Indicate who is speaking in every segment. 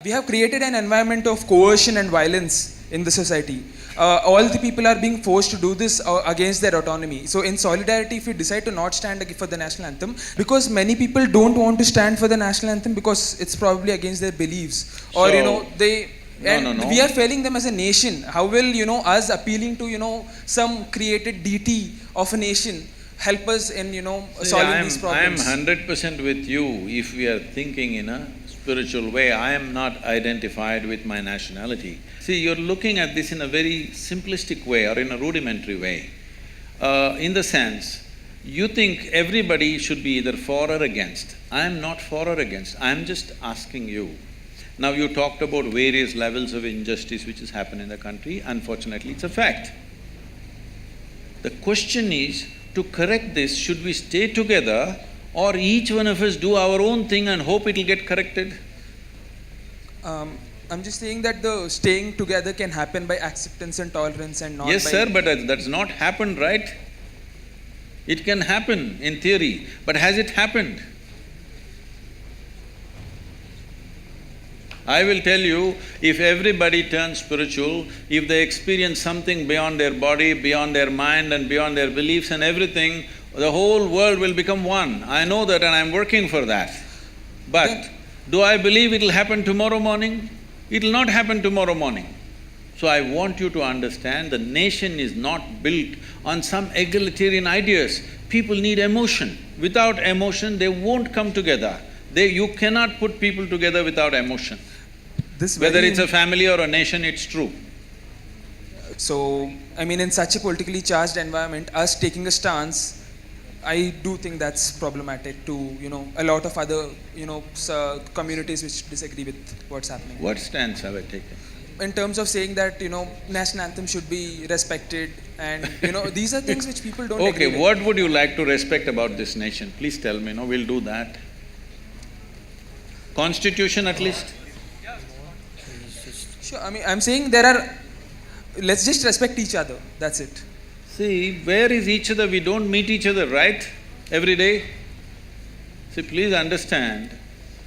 Speaker 1: we have created an environment of coercion and violence in the society. All the people are being forced to do this against their autonomy. So in solidarity, if we decide to not stand for the national anthem, because many people don't want to stand for the national anthem because it's probably against their beliefs, or they. No. We are failing them as a nation. How will us appealing to some created deity of a nation help us in solving these problems?
Speaker 2: I am 100% with you. If we are thinking in a spiritual way, I am not identified with my nationality. See, you're looking at this in a very simplistic way or in a rudimentary way. In the sense, you think everybody should be either for or against. I am not for or against. I am just asking you. Now you talked about various levels of injustice which has happened in the country. Unfortunately, it's a fact. The question is, to correct this, should we stay together or each one of us do our own thing and hope it'll get corrected?
Speaker 1: I'm just saying that the staying together can happen by acceptance and tolerance and not
Speaker 2: Yes,
Speaker 1: by…
Speaker 2: sir, but that's not happened, right? It can happen in theory, but has it happened? I will tell you, if everybody turns spiritual, if they experience something beyond their body, beyond their mind and beyond their beliefs and everything, the whole world will become one. I know that and I'm working for that. But do I believe it'll happen tomorrow morning? It'll not happen tomorrow morning. So I want you to understand the nation is not built on some egalitarian ideas. People need emotion. Without emotion, they won't come together. You cannot put people together without emotion. Whether it's a family or a nation, it's true.
Speaker 1: So, in such a politically charged environment, us taking a stance, I do think that's problematic to, a lot of other, communities which disagree with what's happening.
Speaker 2: What stance have I taken?
Speaker 1: In terms of saying that, national anthem should be respected and, these are things which people don't agree with.
Speaker 2: Okay, what would you like to respect about this nation? Please tell me, we'll do that. Constitution at least?
Speaker 1: Sure, I'm saying let's just respect each other, that's it.
Speaker 2: See, where is each other? We don't meet each other, right? Every day? See, please understand,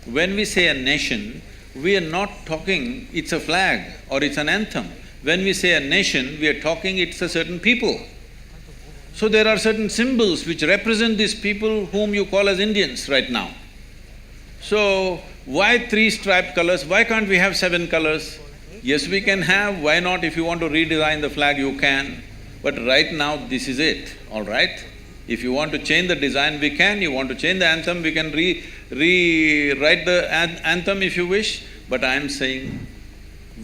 Speaker 2: when we say a nation, we are not talking it's a flag or it's an anthem. When we say a nation, we are talking it's a certain people. So there are certain symbols which represent these people whom you call as Indians right now. So, why 3 striped colors? Why can't we have 7 colors? Yes, we can have, why not? If you want to redesign the flag, you can. But right now, this is it, all right? If you want to change the design, we can. You want to change the anthem, we can rewrite the anthem if you wish. But I'm saying,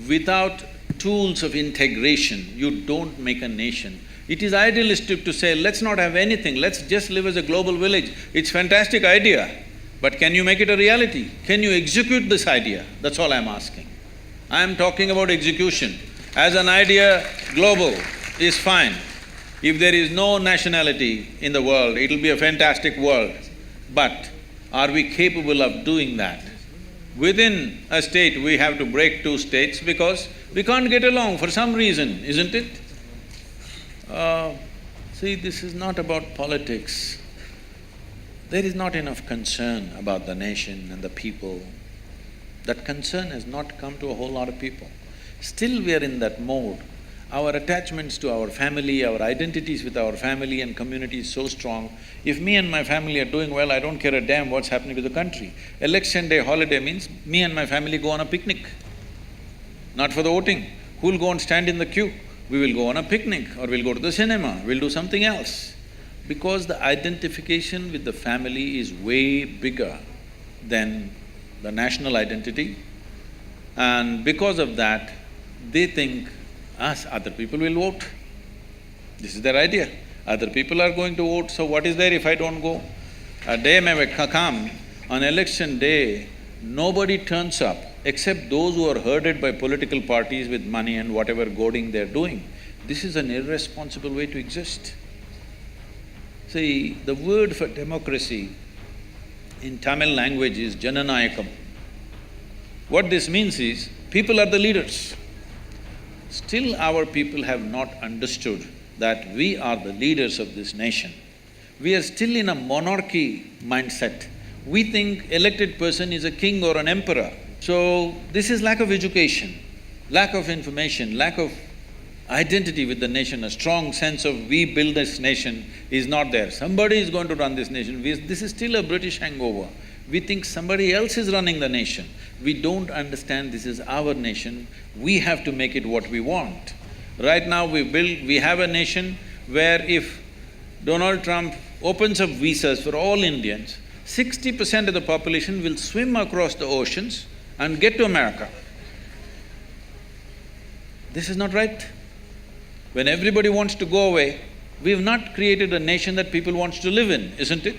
Speaker 2: without tools of integration, you don't make a nation. It is idealistic to say, let's not have anything, let's just live as a global village. It's a fantastic idea, but can you make it a reality? Can you execute this idea? That's all I'm asking. I'm talking about execution. As an idea, global is fine. If there is no nationality in the world, it'll be a fantastic world. But are we capable of doing that? Within a state, we have to break 2 states because we can't get along for some reason, isn't it? See, this is not about politics. There is not enough concern about the nation and the people. That concern has not come to a whole lot of people. Still we are in that mode. Our attachments to our family, our identities with our family and community is so strong. If me and my family are doing well, I don't care a damn what's happening with the country. Election day holiday means me and my family go on a picnic. Not for the voting. Who'll go and stand in the queue? We will go on a picnic or we'll go to the cinema, we'll do something else. Because the identification with the family is way bigger than the national identity, and because of that, they think other people will vote. This is their idea. Other people are going to vote, so what is there if I don't go? A day may come, on election day, nobody turns up except those who are herded by political parties with money and whatever goading they're doing. This is an irresponsible way to exist. See, the word for democracy in Tamil language is Jananayakam. What this means is, people are the leaders. Still our people have not understood that we are the leaders of this nation. We are still in a monarchy mindset. We think elected person is a king or an emperor. So, this is lack of education, lack of information, lack of identity with the nation, a strong sense of we build this nation is not there. Somebody is going to run this nation. This is still a British hangover. We think somebody else is running the nation. We don't understand this is our nation. We have to make it what we want. Right now we have a nation where if Donald Trump opens up visas for all Indians, 60% of the population will swim across the oceans and get to America. This is not right. When everybody wants to go away, we've not created a nation that people want to live in, isn't it?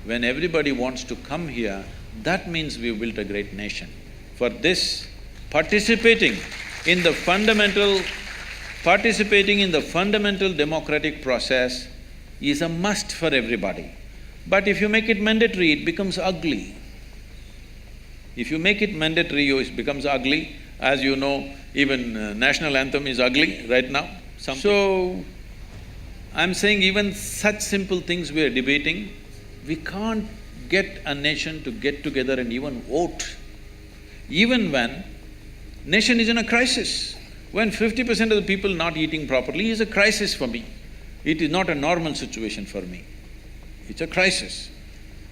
Speaker 2: When everybody wants to come here, that means we've built a great nation. For this, participating in the fundamental democratic process is a must for everybody. But if you make it mandatory, it becomes ugly. If you make it mandatory, it becomes ugly. As you know, even national anthem is ugly right now. So, I'm saying even such simple things we are debating, we can't get a nation to get together and even vote. Even when nation is in a crisis, when 50% of the people not eating properly is a crisis for me. It is not a normal situation for me. It's a crisis.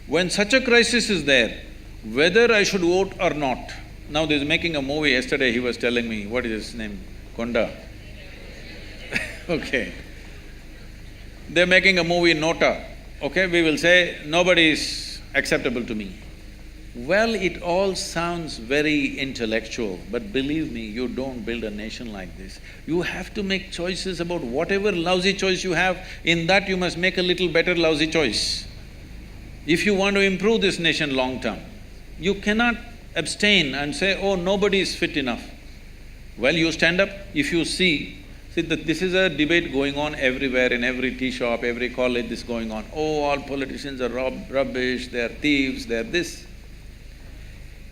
Speaker 2: When such a crisis is there, whether I should vote or not, now there's making a movie, yesterday he was telling me, what is his name? Konda? Okay. They're making a movie Nota, okay? We will say, nobody is acceptable to me. Well, it all sounds very intellectual, but believe me, you don't build a nation like this. You have to make choices about whatever lousy choice you have, in that you must make a little better lousy choice. If you want to improve this nation long term, you cannot abstain and say, oh, nobody is fit enough. Well, you stand up, if you see that this is a debate going on everywhere, in every tea shop, every college, this going on. Oh, all politicians are rubbish, they're thieves, they're this.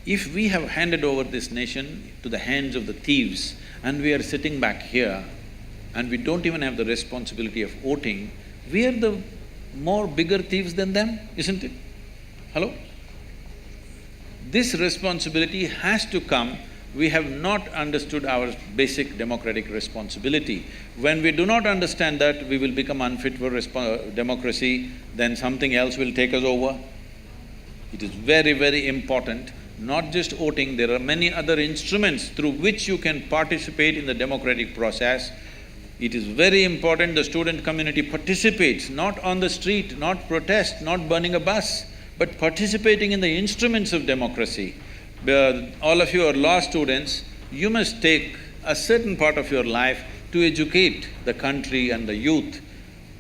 Speaker 2: If we have handed over this nation to the hands of the thieves and we are sitting back here and we don't even have the responsibility of voting, we are the more bigger thieves than them, isn't it? Hello? This responsibility has to come. We have not understood our basic democratic responsibility. When we do not understand that, we will become unfit for democracy, then something else will take us over. It is very, very important. Not just voting, there are many other instruments through which you can participate in the democratic process. It is very important the student community participates, not on the street, not protest, not burning a bus, but participating in the instruments of democracy. All of you are law students, you must take a certain part of your life to educate the country and the youth.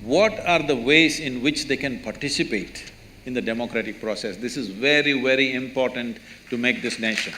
Speaker 2: What are the ways in which they can participate in the democratic process? This is very, very important to make this nation.